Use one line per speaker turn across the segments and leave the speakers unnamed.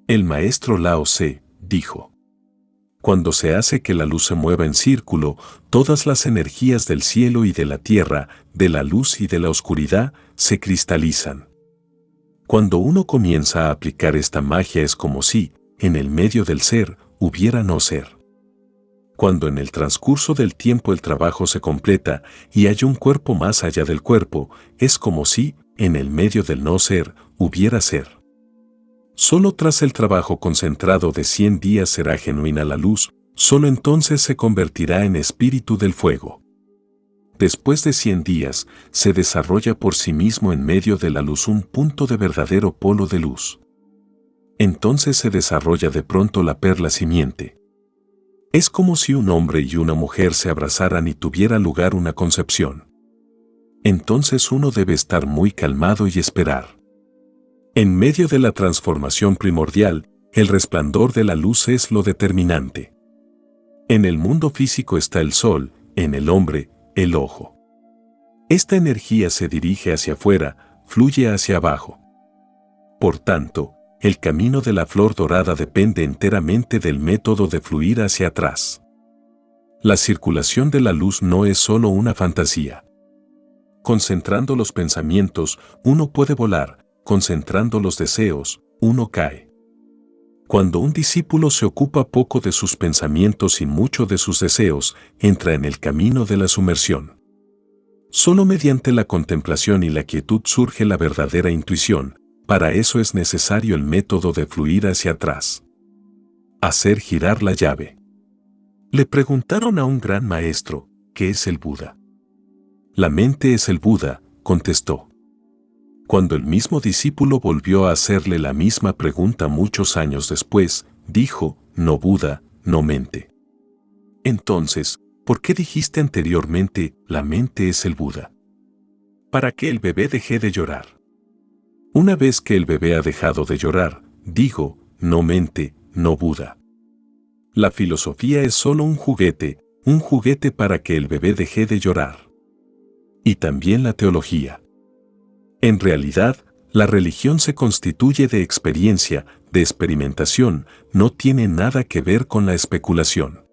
El maestro Lao Tse dijo: cuando se hace que la luz se mueva en círculo, todas las energías del cielo y de la tierra, de la luz y de la oscuridad, se cristalizan. Cuando uno comienza a aplicar esta magia es como si, en el medio del ser, hubiera no ser. Cuando en el transcurso del tiempo el trabajo se completa y hay un cuerpo más allá del cuerpo, es como si, en el medio del no ser, hubiera ser. Solo tras el trabajo concentrado de 100 días será genuina la luz, solo entonces se convertirá en espíritu del fuego. Después de 100 días, se desarrolla por sí mismo en medio de la luz un punto de verdadero polo de luz. Entonces se desarrolla de pronto la perla simiente. Es como si un hombre y una mujer se abrazaran y tuviera lugar una concepción. Entonces uno debe estar muy calmado y esperar. En medio de la transformación primordial, el resplandor de la luz es lo determinante. En el mundo físico está el sol, en el hombre, el ojo. Esta energía se dirige hacia afuera, fluye hacia abajo. Por tanto, el camino de la flor dorada depende enteramente del método de fluir hacia atrás. La circulación de la luz no es solo una fantasía. Concentrando los pensamientos, uno puede volar. Concentrando los deseos, uno cae. Cuando un discípulo se ocupa poco de sus pensamientos y mucho de sus deseos, entra en el camino de la sumersión. Solo mediante la contemplación y la quietud surge la verdadera intuición, para eso es necesario el método de fluir hacia atrás. Hacer girar la llave. Le preguntaron a un gran maestro, ¿qué es el Buda? La mente es el Buda, contestó. Cuando el mismo discípulo volvió a hacerle la misma pregunta muchos años después, dijo, no Buda, no mente. Entonces, ¿por qué dijiste anteriormente, la mente es el Buda? Para que el bebé deje de llorar. Una vez que el bebé ha dejado de llorar, digo, no mente, no Buda. La filosofía es solo un juguete para que el bebé deje de llorar. Y también la teología. En realidad, la religión se constituye de experiencia, de experimentación, no tiene nada que ver con la especulación.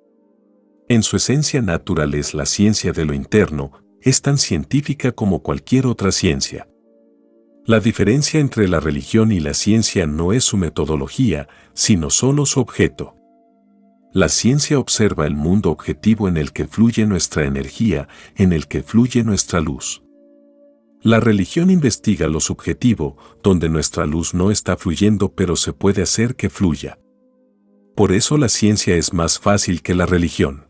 En su esencia natural es la ciencia de lo interno, es tan científica como cualquier otra ciencia. La diferencia entre la religión y la ciencia no es su metodología, sino solo su objeto. La ciencia observa el mundo objetivo en el que fluye nuestra energía, en el que fluye nuestra luz. La religión investiga lo subjetivo, donde nuestra luz no está fluyendo pero se puede hacer que fluya. Por eso la ciencia es más fácil que la religión.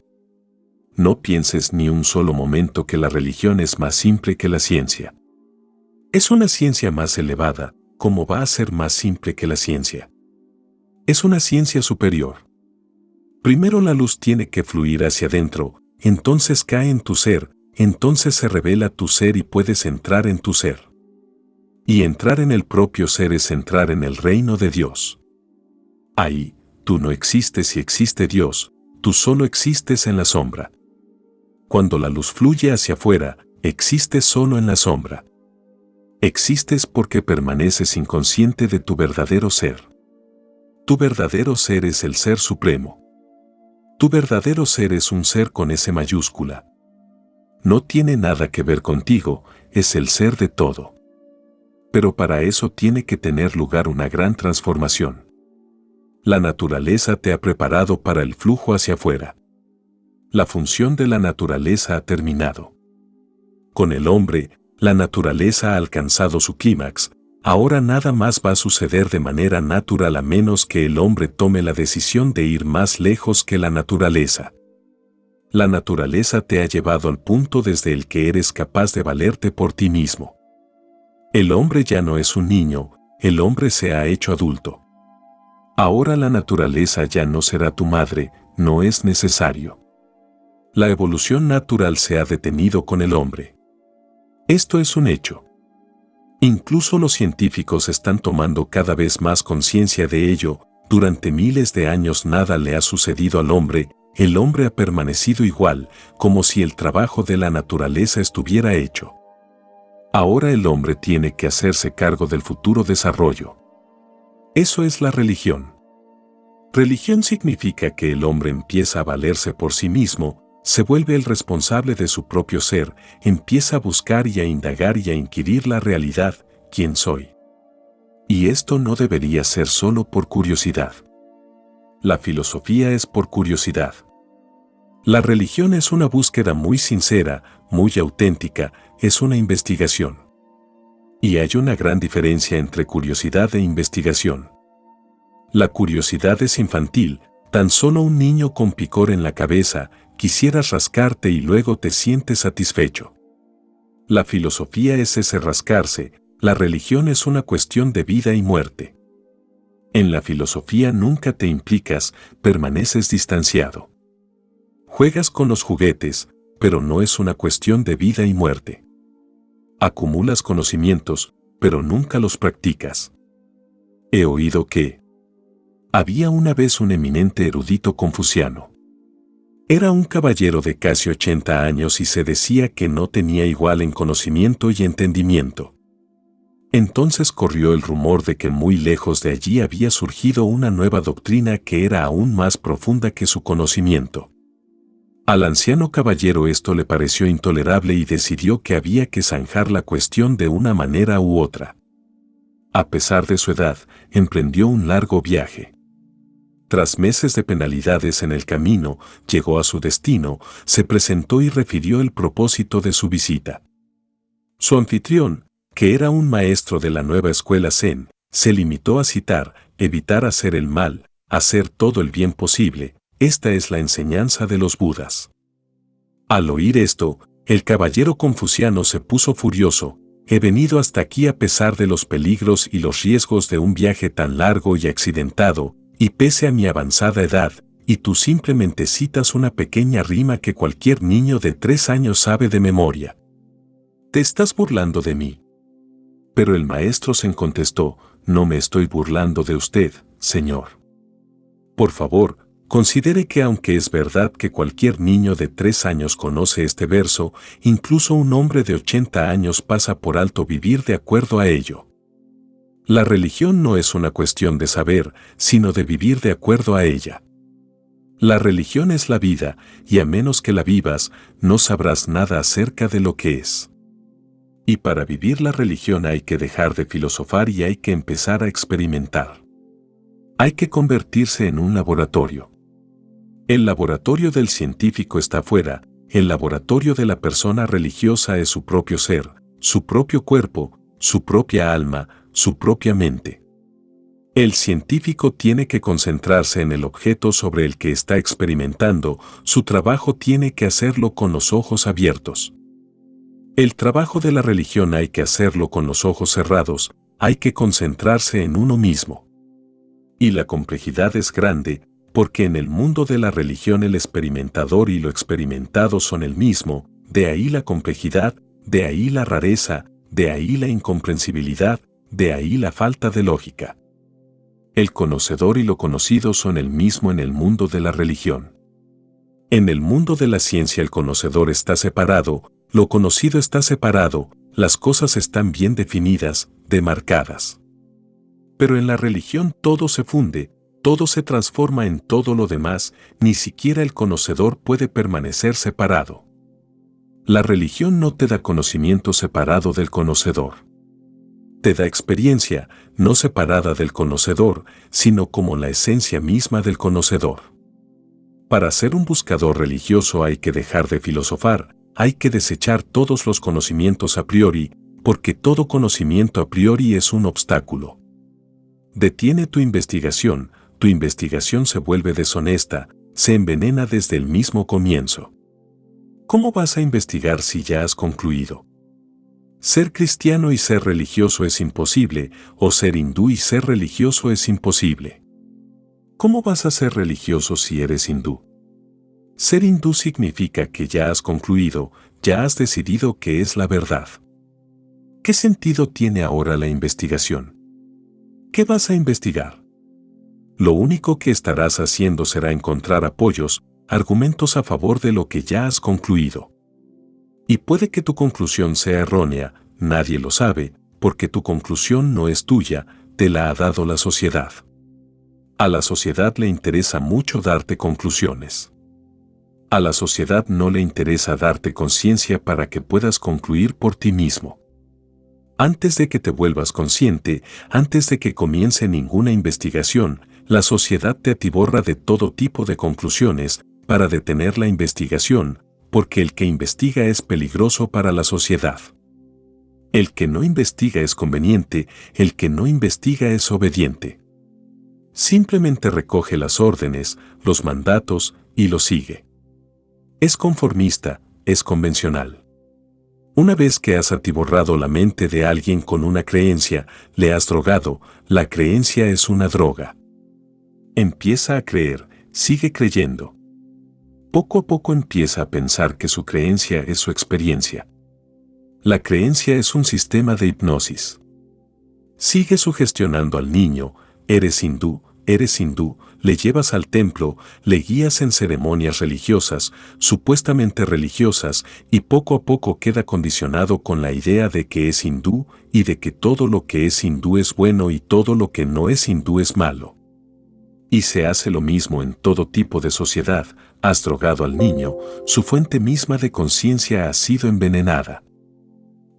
No pienses ni un solo momento que la religión es más simple que la ciencia. Es una ciencia más elevada, ¿cómo va a ser más simple que la ciencia? Es una ciencia superior. Primero la luz tiene que fluir hacia adentro, entonces cae en tu ser, entonces se revela tu ser y puedes entrar en tu ser. Y entrar en el propio ser es entrar en el reino de Dios. Ahí, tú no existes y existe Dios, tú solo existes en la sombra. Cuando la luz fluye hacia afuera, existes solo en la sombra. Existes porque permaneces inconsciente de tu verdadero ser. Tu verdadero ser es el Ser Supremo. Tu verdadero ser es un ser con S mayúscula. No tiene nada que ver contigo, es el ser de todo. Pero para eso tiene que tener lugar una gran transformación. La naturaleza te ha preparado para el flujo hacia afuera. La función de la naturaleza ha terminado. Con el hombre, la naturaleza ha alcanzado su clímax, ahora nada más va a suceder de manera natural a menos que el hombre tome la decisión de ir más lejos que la naturaleza. La naturaleza te ha llevado al punto desde el que eres capaz de valerte por ti mismo. El hombre ya no es un niño, el hombre se ha hecho adulto. Ahora la naturaleza ya no será tu madre, no es necesario. La evolución natural se ha detenido con el hombre. Esto es un hecho. Incluso los científicos están tomando cada vez más conciencia de ello. Durante miles de años nada le ha sucedido al hombre, el hombre ha permanecido igual, como si el trabajo de la naturaleza estuviera hecho. Ahora el hombre tiene que hacerse cargo del futuro desarrollo. Eso es la religión. Religión significa que el hombre empieza a valerse por sí mismo, se vuelve el responsable de su propio ser, empieza a buscar y a indagar y a inquirir la realidad, ¿quién soy? Y esto no debería ser solo por curiosidad. La filosofía es por curiosidad. La religión es una búsqueda muy sincera, muy auténtica, es una investigación. Y hay una gran diferencia entre curiosidad e investigación. La curiosidad es infantil, tan solo un niño con picor en la cabeza, quisieras rascarte y luego te sientes satisfecho. La filosofía es ese rascarse, la religión es una cuestión de vida y muerte. En la filosofía nunca te implicas, permaneces distanciado. Juegas con los juguetes, pero no es una cuestión de vida y muerte. Acumulas conocimientos, pero nunca los practicas. He oído que había una vez un eminente erudito confuciano. Era un caballero de casi 80 años y se decía que no tenía igual en conocimiento y entendimiento. Entonces corrió el rumor de que muy lejos de allí había surgido una nueva doctrina que era aún más profunda que su conocimiento. Al anciano caballero esto le pareció intolerable y decidió que había que zanjar la cuestión de una manera u otra. A pesar de su edad, emprendió un largo viaje. Tras meses de penalidades en el camino, llegó a su destino, se presentó y refirió el propósito de su visita. Su anfitrión, que era un maestro de la nueva escuela Zen, se limitó a citar: evitar hacer el mal, hacer todo el bien posible, esta es la enseñanza de los Budas. Al oír esto, el caballero confuciano se puso furioso: he venido hasta aquí a pesar de los peligros y los riesgos de un viaje tan largo y accidentado, y pese a mi avanzada edad, y tú simplemente citas una pequeña rima que cualquier niño de 3 años sabe de memoria. ¿Te estás burlando de mí? Pero el maestro Zen contestó: no me estoy burlando de usted, señor. Por favor, considere que aunque es verdad que cualquier niño de 3 años conoce este verso, incluso un hombre de 80 años pasa por alto vivir de acuerdo a ello. La religión no es una cuestión de saber, sino de vivir de acuerdo a ella. La religión es la vida, y a menos que la vivas, no sabrás nada acerca de lo que es. Y para vivir la religión hay que dejar de filosofar y hay que empezar a experimentar. Hay que convertirse en un laboratorio. El laboratorio del científico está fuera, el laboratorio de la persona religiosa es su propio ser, su propio cuerpo, su propia alma, su propia mente. El científico tiene que concentrarse en el objeto sobre el que está experimentando, su trabajo tiene que hacerlo con los ojos abiertos. El trabajo de la religión hay que hacerlo con los ojos cerrados, hay que concentrarse en uno mismo. Y la complejidad es grande, porque en el mundo de la religión el experimentador y lo experimentado son el mismo, de ahí la complejidad, de ahí la rareza, de ahí la incomprensibilidad, de ahí la falta de lógica. El conocedor y lo conocido son el mismo en el mundo de la religión. En el mundo de la ciencia el conocedor está separado, lo conocido está separado, las cosas están bien definidas, demarcadas. Pero en la religión todo se funde, todo se transforma en todo lo demás, ni siquiera el conocedor puede permanecer separado. La religión no te da conocimiento separado del conocedor. Te da experiencia, no separada del conocedor, sino como la esencia misma del conocedor. Para ser un buscador religioso hay que dejar de filosofar, hay que desechar todos los conocimientos a priori, porque todo conocimiento a priori es un obstáculo. Detiene tu investigación se vuelve deshonesta, se envenena desde el mismo comienzo. ¿Cómo vas a investigar si ya has concluido? Ser cristiano y ser religioso es imposible, o ser hindú y ser religioso es imposible. ¿Cómo vas a ser religioso si eres hindú? Ser hindú significa que ya has concluido, ya has decidido qué es la verdad. ¿Qué sentido tiene ahora la investigación? ¿Qué vas a investigar? Lo único que estarás haciendo será encontrar apoyos, argumentos a favor de lo que ya has concluido. Y puede que tu conclusión sea errónea, nadie lo sabe, porque tu conclusión no es tuya, te la ha dado la sociedad. A la sociedad le interesa mucho darte conclusiones. A la sociedad no le interesa darte conciencia para que puedas concluir por ti mismo. Antes de que te vuelvas consciente, antes de que comience ninguna investigación, la sociedad te atiborra de todo tipo de conclusiones para detener la investigación, porque el que investiga es peligroso para la sociedad. El que no investiga es conveniente, el que no investiga es obediente. Simplemente recoge las órdenes, los mandatos y los sigue. Es conformista, es convencional. Una vez que has atiborrado la mente de alguien con una creencia, le has drogado, la creencia es una droga. Empieza a creer, sigue creyendo. Poco a poco empieza a pensar que su creencia es su experiencia. La creencia es un sistema de hipnosis. Sigue sugestionando al niño, eres hindú, le llevas al templo, le guías en ceremonias religiosas, supuestamente religiosas, y poco a poco queda condicionado con la idea de que es hindú y de que todo lo que es hindú es bueno y todo lo que no es hindú es malo. Y se hace lo mismo en todo tipo de sociedad, has drogado al niño, su fuente misma de conciencia ha sido envenenada.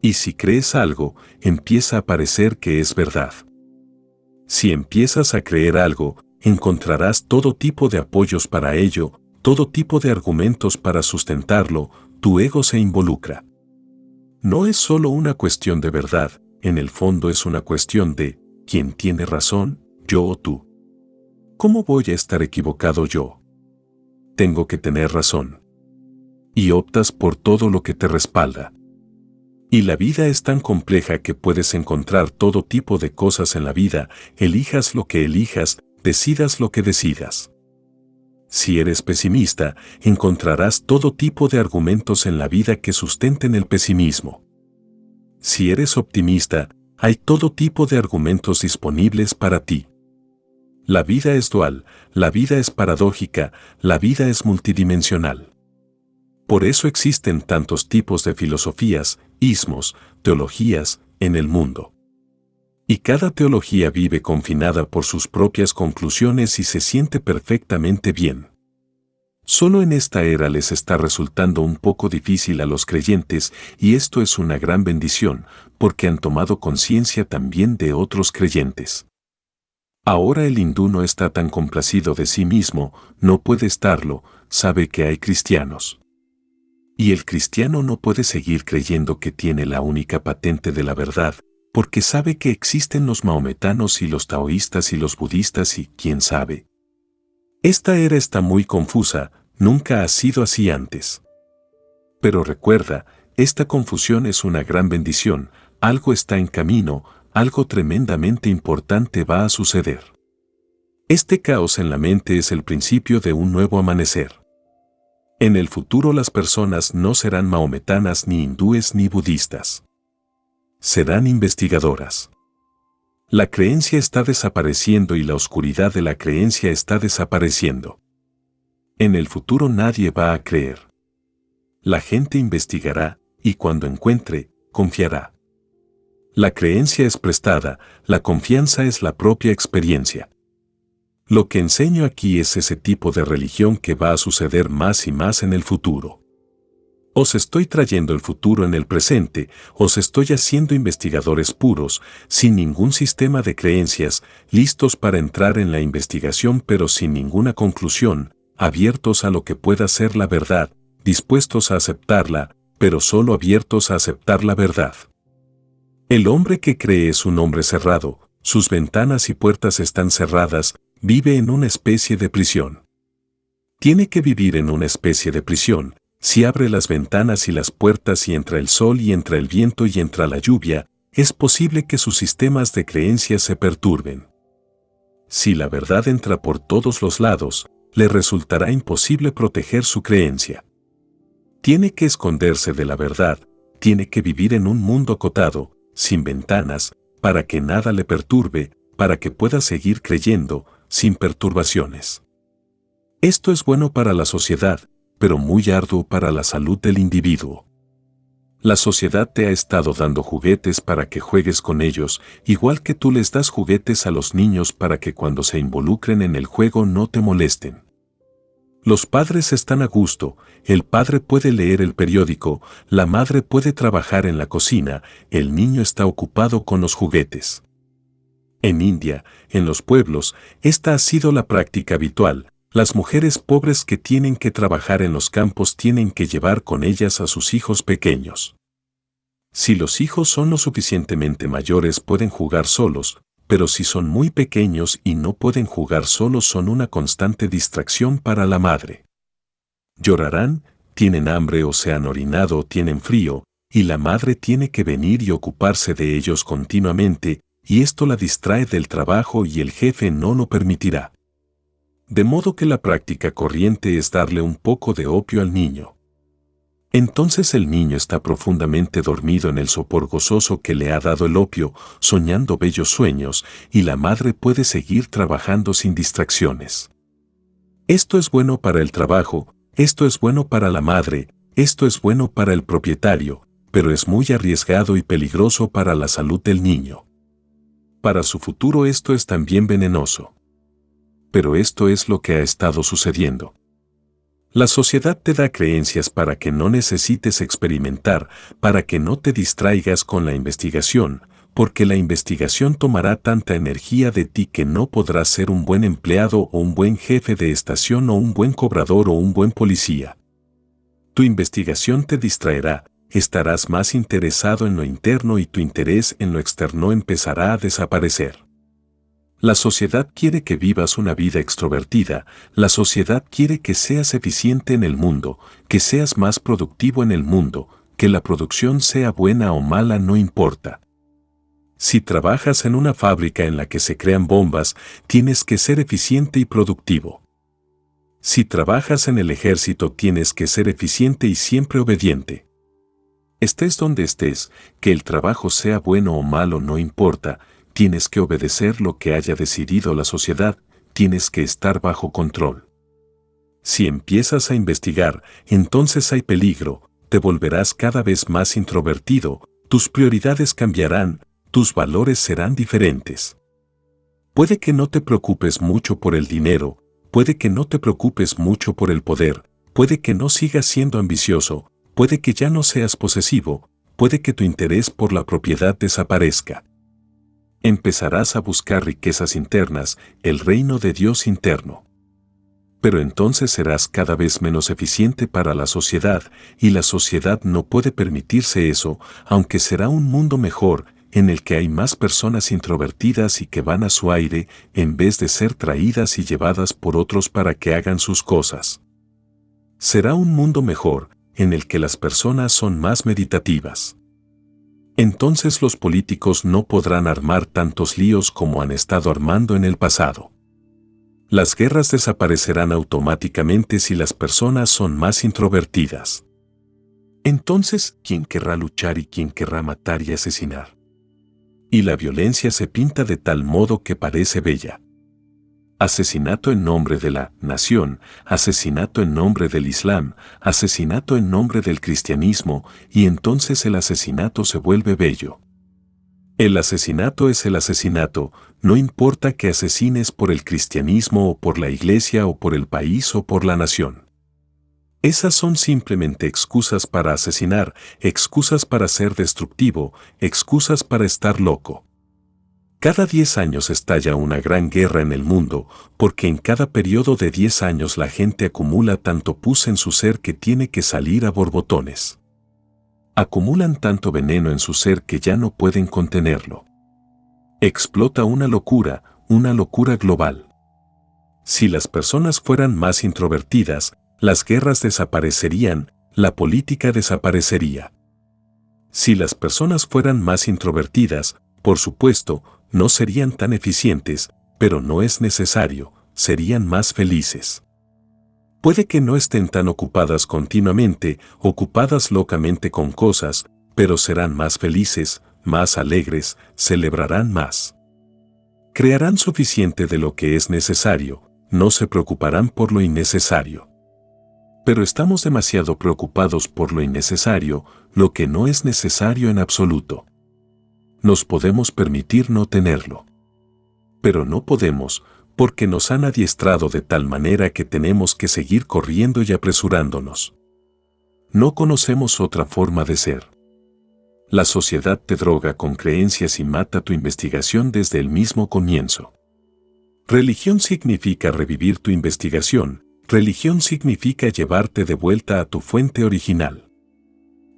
Y si crees algo, empieza a parecer que es verdad. Si empiezas a creer algo, encontrarás todo tipo de apoyos para ello, todo tipo de argumentos para sustentarlo, tu ego se involucra. No es solo una cuestión de verdad, en el fondo es una cuestión de, ¿quién tiene razón, yo o tú? ¿Cómo voy a estar equivocado yo? Tengo que tener razón. Y optas por todo lo que te respalda. Y la vida es tan compleja que puedes encontrar todo tipo de cosas en la vida, elijas lo que elijas, decidas lo que decidas. Si eres pesimista, encontrarás todo tipo de argumentos en la vida que sustenten el pesimismo. Si eres optimista, hay todo tipo de argumentos disponibles para ti. La vida es dual, la vida es paradójica, la vida es multidimensional. Por eso existen tantos tipos de filosofías, ismos, teologías, en el mundo. Y cada teología vive confinada por sus propias conclusiones y se siente perfectamente bien. Solo en esta era les está resultando un poco difícil a los creyentes y esto es una gran bendición, porque han tomado conciencia también de otros creyentes. Ahora el hindú no está tan complacido de sí mismo, no puede estarlo, sabe que hay cristianos. Y el cristiano no puede seguir creyendo que tiene la única patente de la verdad, porque sabe que existen los maometanos y los taoístas y los budistas y quién sabe. Esta era está muy confusa, nunca ha sido así antes. Pero recuerda, esta confusión es una gran bendición, algo está en camino, algo tremendamente importante va a suceder. Este caos en la mente es el principio de un nuevo amanecer. En el futuro las personas no serán maometanas ni hindúes ni budistas. Serán investigadoras. La creencia está desapareciendo y la oscuridad de la creencia está desapareciendo. En el futuro nadie va a creer. La gente investigará y cuando encuentre, confiará. La creencia es prestada, la confianza es la propia experiencia. Lo que enseño aquí es ese tipo de religión que va a suceder más y más en el futuro. Os estoy trayendo el futuro en el presente, os estoy haciendo investigadores puros, sin ningún sistema de creencias, listos para entrar en la investigación pero sin ninguna conclusión, abiertos a lo que pueda ser la verdad, dispuestos a aceptarla, pero solo abiertos a aceptar la verdad. El hombre que cree es un hombre cerrado, sus ventanas y puertas están cerradas, vive en una especie de prisión. Tiene que vivir en una especie de prisión. Si abre las ventanas y las puertas y entra el sol y entra el viento y entra la lluvia, es posible que sus sistemas de creencias se perturben. Si la verdad entra por todos los lados, le resultará imposible proteger su creencia. Tiene que esconderse de la verdad, tiene que vivir en un mundo acotado, sin ventanas, para que nada le perturbe, para que pueda seguir creyendo, sin perturbaciones. Esto es bueno para la sociedad, pero muy arduo para la salud del individuo. La sociedad te ha estado dando juguetes para que juegues con ellos, igual que tú les das juguetes a los niños para que cuando se involucren en el juego no te molesten. Los padres están a gusto, el padre puede leer el periódico, la madre puede trabajar en la cocina, el niño está ocupado con los juguetes. En India, en los pueblos, esta ha sido la práctica habitual. Las mujeres pobres que tienen que trabajar en los campos tienen que llevar con ellas a sus hijos pequeños. Si los hijos son lo suficientemente mayores pueden jugar solos, pero si son muy pequeños y no pueden jugar solos son una constante distracción para la madre. Llorarán, tienen hambre o se han orinado o tienen frío, y la madre tiene que venir y ocuparse de ellos continuamente, y esto la distrae del trabajo y el jefe no lo permitirá. De modo que la práctica corriente es darle un poco de opio al niño. Entonces el niño está profundamente dormido en el sopor gozoso que le ha dado el opio, soñando bellos sueños, y la madre puede seguir trabajando sin distracciones. Esto es bueno para el trabajo, esto es bueno para la madre, esto es bueno para el propietario, pero es muy arriesgado y peligroso para la salud del niño. Para su futuro esto es también venenoso. Pero esto es lo que ha estado sucediendo. La sociedad te da creencias para que no necesites experimentar, para que no te distraigas con la investigación, porque la investigación tomará tanta energía de ti que no podrás ser un buen empleado o un buen jefe de estación o un buen cobrador o un buen policía. Tu investigación te distraerá, estarás más interesado en lo interno y tu interés en lo externo empezará a desaparecer. La sociedad quiere que vivas una vida extrovertida, la sociedad quiere que seas eficiente en el mundo, que seas más productivo en el mundo, que la producción sea buena o mala no importa. Si trabajas en una fábrica en la que se crean bombas, tienes que ser eficiente y productivo. Si trabajas en el ejército, tienes que ser eficiente y siempre obediente. Estés donde estés, que el trabajo sea bueno o malo no importa, tienes que obedecer lo que haya decidido la sociedad, tienes que estar bajo control. Si empiezas a investigar, entonces hay peligro, te volverás cada vez más introvertido, tus prioridades cambiarán, tus valores serán diferentes. Puede que no te preocupes mucho por el dinero, puede que no te preocupes mucho por el poder, puede que no sigas siendo ambicioso, puede que ya no seas posesivo, puede que tu interés por la propiedad desaparezca. Empezarás a buscar riquezas internas, el reino de Dios interno. Pero entonces serás cada vez menos eficiente para la sociedad, y la sociedad no puede permitirse eso, aunque será un mundo mejor, en el que hay más personas introvertidas y que van a su aire, en vez de ser traídas y llevadas por otros para que hagan sus cosas. Será un mundo mejor, en el que las personas son más meditativas. Entonces los políticos no podrán armar tantos líos como han estado armando en el pasado. Las guerras desaparecerán automáticamente si las personas son más introvertidas. Entonces, ¿quién querrá luchar y quién querrá matar y asesinar? Y la violencia se pinta de tal modo que parece bella. Asesinato en nombre de la nación, asesinato en nombre del Islam, asesinato en nombre del cristianismo, y entonces el asesinato se vuelve bello. El asesinato es el asesinato, no importa que asesines por el cristianismo o por la iglesia o por el país o por la nación. Esas son simplemente excusas para asesinar, excusas para ser destructivo, excusas para estar loco. Cada 10 años estalla una gran guerra en el mundo, porque en cada periodo de 10 años la gente acumula tanto pus en su ser que tiene que salir a borbotones. Acumulan tanto veneno en su ser que ya no pueden contenerlo. Explota una locura global. Si las personas fueran más introvertidas, las guerras desaparecerían, la política desaparecería. Si las personas fueran más introvertidas, por supuesto, no serían tan eficientes, pero no es necesario, serían más felices. Puede que no estén tan ocupadas continuamente, ocupadas locamente con cosas, pero serán más felices, más alegres, celebrarán más. Crearán suficiente de lo que es necesario, no se preocuparán por lo innecesario. Pero estamos demasiado preocupados por lo innecesario, lo que no es necesario en absoluto. Nos podemos permitir no tenerlo. Pero no podemos, porque nos han adiestrado de tal manera que tenemos que seguir corriendo y apresurándonos. No conocemos otra forma de ser. La sociedad te droga con creencias y mata tu investigación desde el mismo comienzo. Religión significa revivir tu investigación, religión significa llevarte de vuelta a tu fuente original.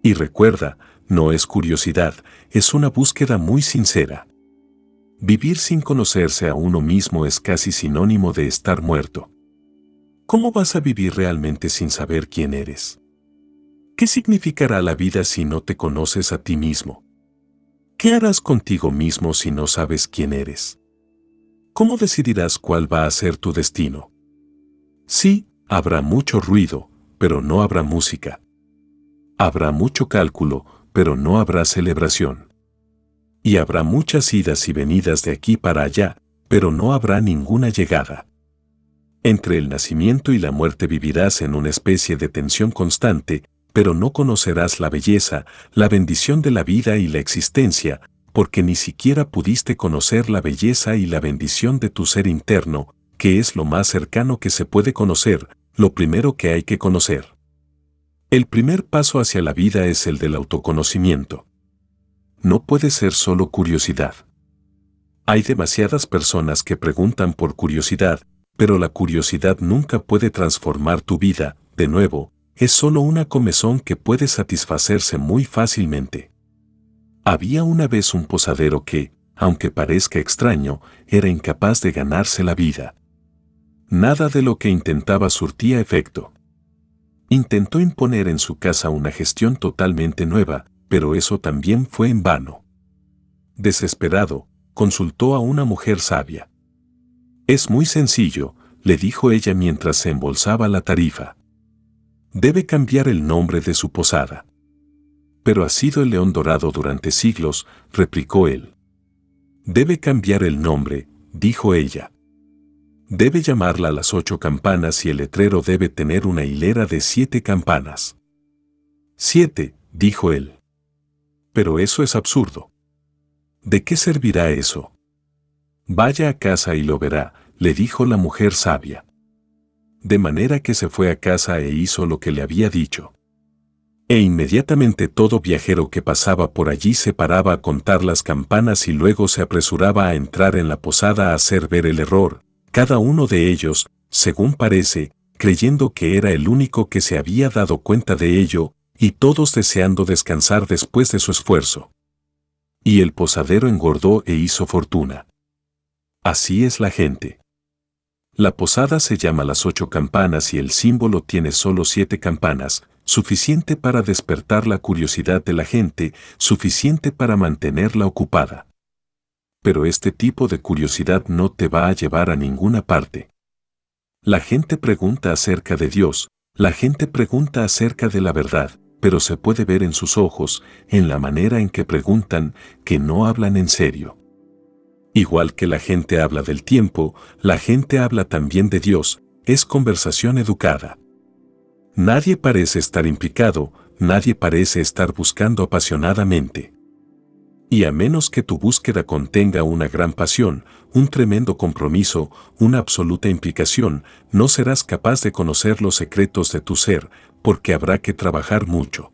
Y recuerda, no es curiosidad, es una búsqueda muy sincera. Vivir sin conocerse a uno mismo es casi sinónimo de estar muerto. ¿Cómo vas a vivir realmente sin saber quién eres? ¿Qué significará la vida si no te conoces a ti mismo? ¿Qué harás contigo mismo si no sabes quién eres? ¿Cómo decidirás cuál va a ser tu destino? Sí, habrá mucho ruido, pero no habrá música. Habrá mucho cálculo, pero no habrá celebración. Y habrá muchas idas y venidas de aquí para allá, pero no habrá ninguna llegada. Entre el nacimiento y la muerte vivirás en una especie de tensión constante, pero no conocerás la belleza, la bendición de la vida y la existencia, porque ni siquiera pudiste conocer la belleza y la bendición de tu ser interno, que es lo más cercano que se puede conocer, lo primero que hay que conocer. El primer paso hacia la vida es el del autoconocimiento. No puede ser solo curiosidad. Hay demasiadas personas que preguntan por curiosidad, pero la curiosidad nunca puede transformar tu vida, de nuevo, es solo una comezón que puede satisfacerse muy fácilmente. Había una vez un posadero que, aunque parezca extraño, era incapaz de ganarse la vida. Nada de lo que intentaba surtía efecto. Intentó imponer en su casa una gestión totalmente nueva, pero eso también fue en vano. Desesperado, consultó a una mujer sabia. Es muy sencillo, le dijo ella mientras se embolsaba la tarifa. Debe cambiar el nombre de su posada. Pero ha sido el león dorado durante siglos, replicó él. Debe cambiar el nombre, dijo ella. Debe llamarla las 8 campanas y el letrero debe tener una hilera de 7 campanas. 7, dijo él. Pero eso es absurdo. ¿De qué servirá eso? Vaya a casa y lo verá, le dijo la mujer sabia. De manera que se fue a casa e hizo lo que le había dicho. E inmediatamente todo viajero que pasaba por allí se paraba a contar las campanas y luego se apresuraba a entrar en la posada a hacer ver el error, cada uno de ellos, según parece, creyendo que era el único que se había dado cuenta de ello, y todos deseando descansar después de su esfuerzo. Y el posadero engordó e hizo fortuna. Así es la gente. La posada se llama las 8 campanas y el símbolo tiene solo 7 campanas, suficiente para despertar la curiosidad de la gente, suficiente para mantenerla ocupada. Pero este tipo de curiosidad no te va a llevar a ninguna parte. La gente pregunta acerca de Dios, la gente pregunta acerca de la verdad, pero se puede ver en sus ojos, en la manera en que preguntan, que no hablan en serio. Igual que la gente habla del tiempo, la gente habla también de Dios, es conversación educada. Nadie parece estar implicado, nadie parece estar buscando apasionadamente. Y a menos que tu búsqueda contenga una gran pasión, un tremendo compromiso, una absoluta implicación, no serás capaz de conocer los secretos de tu ser, porque habrá que trabajar mucho.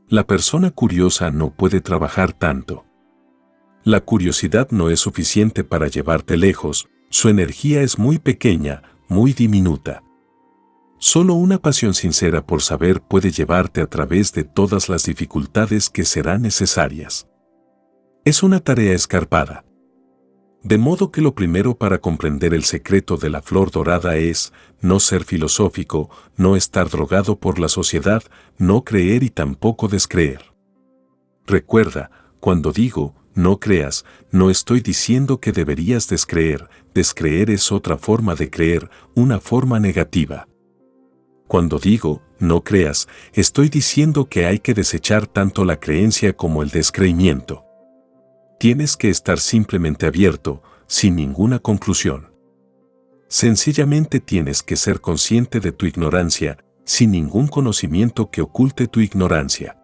La persona curiosa no puede trabajar tanto. La curiosidad no es suficiente para llevarte lejos, su energía es muy pequeña, muy diminuta. Solo una pasión sincera por saber puede llevarte a través de todas las dificultades que serán necesarias. Es una tarea escarpada. De modo que lo primero para comprender el secreto de la flor dorada es no ser filosófico, no estar drogado por la sociedad, no creer y tampoco descreer. Recuerda, cuando digo no creas, no estoy diciendo que deberías descreer, descreer es otra forma de creer, una forma negativa. Cuando digo no creas, estoy diciendo que hay que desechar tanto la creencia como el descreimiento. Tienes que estar simplemente abierto, sin ninguna conclusión. Sencillamente tienes que ser consciente de tu ignorancia, sin ningún conocimiento que oculte tu ignorancia.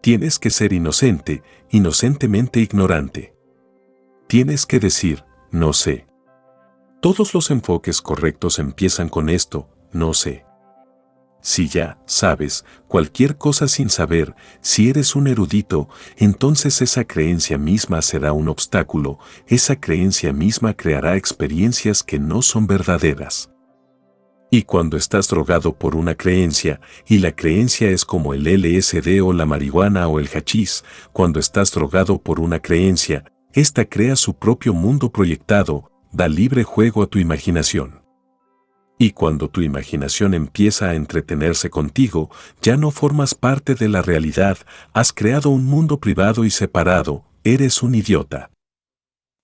Tienes que ser inocente, inocentemente ignorante. Tienes que decir, no sé. Todos los enfoques correctos empiezan con esto, no sé. Si ya sabes cualquier cosa sin saber, si eres un erudito, entonces esa creencia misma será un obstáculo, esa creencia misma creará experiencias que no son verdaderas. Y cuando estás drogado por una creencia, y la creencia es como el LSD o la marihuana o el hachís, cuando estás drogado por una creencia, esta crea su propio mundo proyectado, da libre juego a tu imaginación. Y cuando tu imaginación empieza a entretenerse contigo, ya no formas parte de la realidad, has creado un mundo privado y separado, eres un idiota.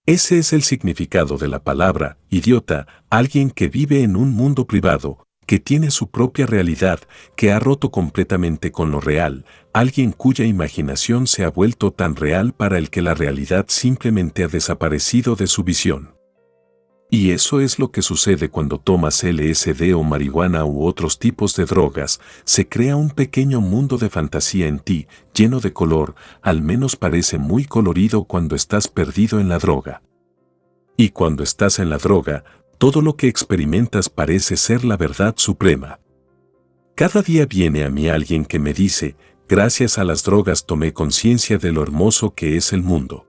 Ese es el significado de la palabra, idiota, alguien que vive en un mundo privado, que tiene su propia realidad, que ha roto completamente con lo real, alguien cuya imaginación se ha vuelto tan real para el que la realidad simplemente ha desaparecido de su visión. Y eso es lo que sucede cuando tomas LSD o marihuana u otros tipos de drogas, se crea un pequeño mundo de fantasía en ti, lleno de color, al menos parece muy colorido cuando estás perdido en la droga. Y cuando estás en la droga, todo lo que experimentas parece ser la verdad suprema. Cada día viene a mí alguien que me dice, gracias a las drogas tomé conciencia de lo hermoso que es el mundo.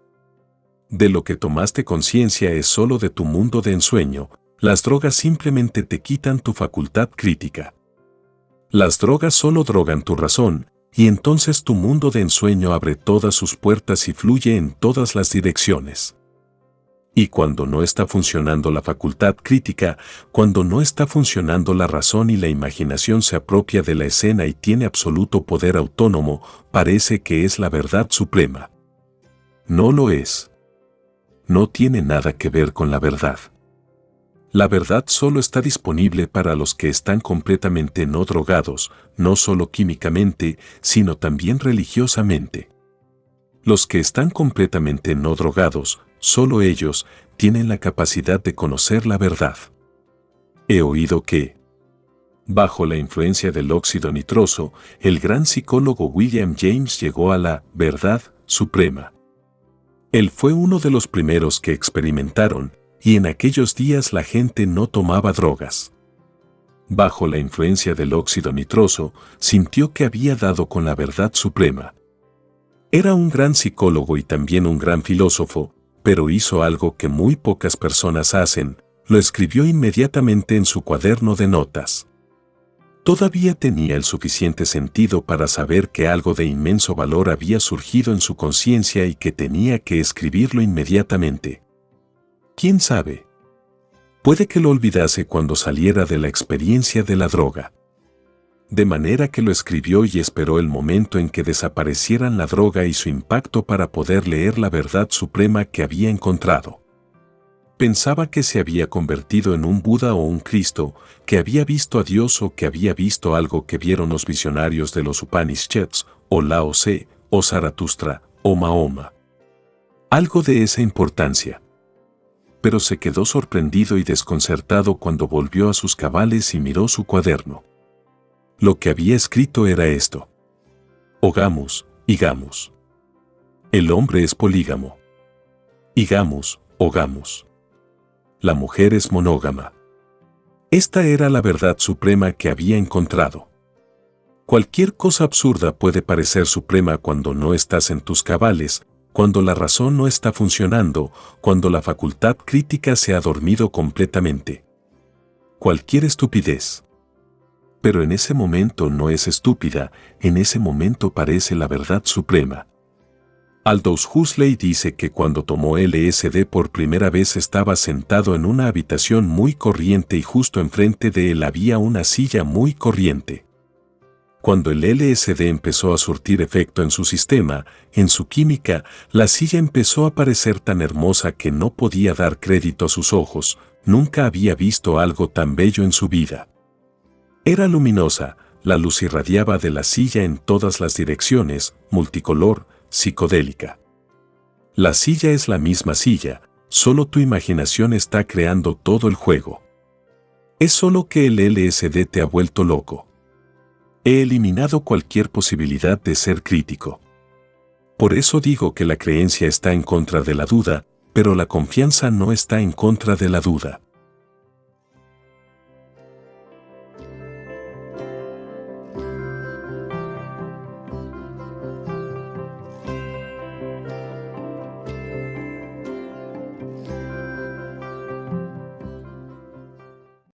De lo que tomaste conciencia es solo de tu mundo de ensueño, las drogas simplemente te quitan tu facultad crítica. Las drogas solo drogan tu razón, y entonces tu mundo de ensueño abre todas sus puertas y fluye en todas las direcciones. Y cuando no está funcionando la facultad crítica, cuando no está funcionando la razón y la imaginación se apropia de la escena y tiene absoluto poder autónomo, parece que es la verdad suprema. No lo es. No tiene nada que ver con la verdad. La verdad solo está disponible para los que están completamente no drogados, no solo químicamente, sino también religiosamente. Los que están completamente no drogados, solo ellos, tienen la capacidad de conocer la verdad. He oído que, bajo la influencia del óxido nitroso, el gran psicólogo William James llegó a la verdad suprema. Él fue uno de los primeros que experimentaron, y en aquellos días la gente no tomaba drogas. Bajo la influencia del óxido nitroso, sintió que había dado con la verdad suprema. Era un gran psicólogo y también un gran filósofo, pero hizo algo que muy pocas personas hacen, lo escribió inmediatamente en su cuaderno de notas. Todavía tenía el suficiente sentido para saber que algo de inmenso valor había surgido en su conciencia y que tenía que escribirlo inmediatamente. ¿Quién sabe? Puede que lo olvidase cuando saliera de la experiencia de la droga. De manera que lo escribió y esperó el momento en que desaparecieran la droga y su impacto para poder leer la verdad suprema que había encontrado. Pensaba que se había convertido en un Buda o un Cristo, que había visto a Dios o que había visto algo que vieron los visionarios de los Upanishads, o Lao Tse, o Zaratustra, o Mahoma. Algo de esa importancia. Pero se quedó sorprendido y desconcertado cuando volvió a sus cabales y miró su cuaderno. Lo que había escrito era esto. Ogamus, Igamus. El hombre es polígamo. Igamus, Ogamus. La mujer es monógama. Esta era la verdad suprema que había encontrado. Cualquier cosa absurda puede parecer suprema cuando no estás en tus cabales, cuando la razón no está funcionando, cuando la facultad crítica se ha dormido completamente. Cualquier estupidez. Pero en ese momento no es estúpida, en ese momento parece la verdad suprema. Aldous Huxley dice que cuando tomó LSD por primera vez estaba sentado en una habitación muy corriente y justo enfrente de él había una silla muy corriente. Cuando el LSD empezó a surtir efecto en su sistema, en su química, la silla empezó a parecer tan hermosa que no podía dar crédito a sus ojos, nunca había visto algo tan bello en su vida. Era luminosa, la luz irradiaba de la silla en todas las direcciones, multicolor, psicodélica. La silla es la misma silla, solo tu imaginación está creando todo el juego. Es solo que el LSD te ha vuelto loco. He eliminado cualquier posibilidad de ser crítico. Por eso digo que la creencia está en contra de la duda, pero la confianza no está en contra de la duda.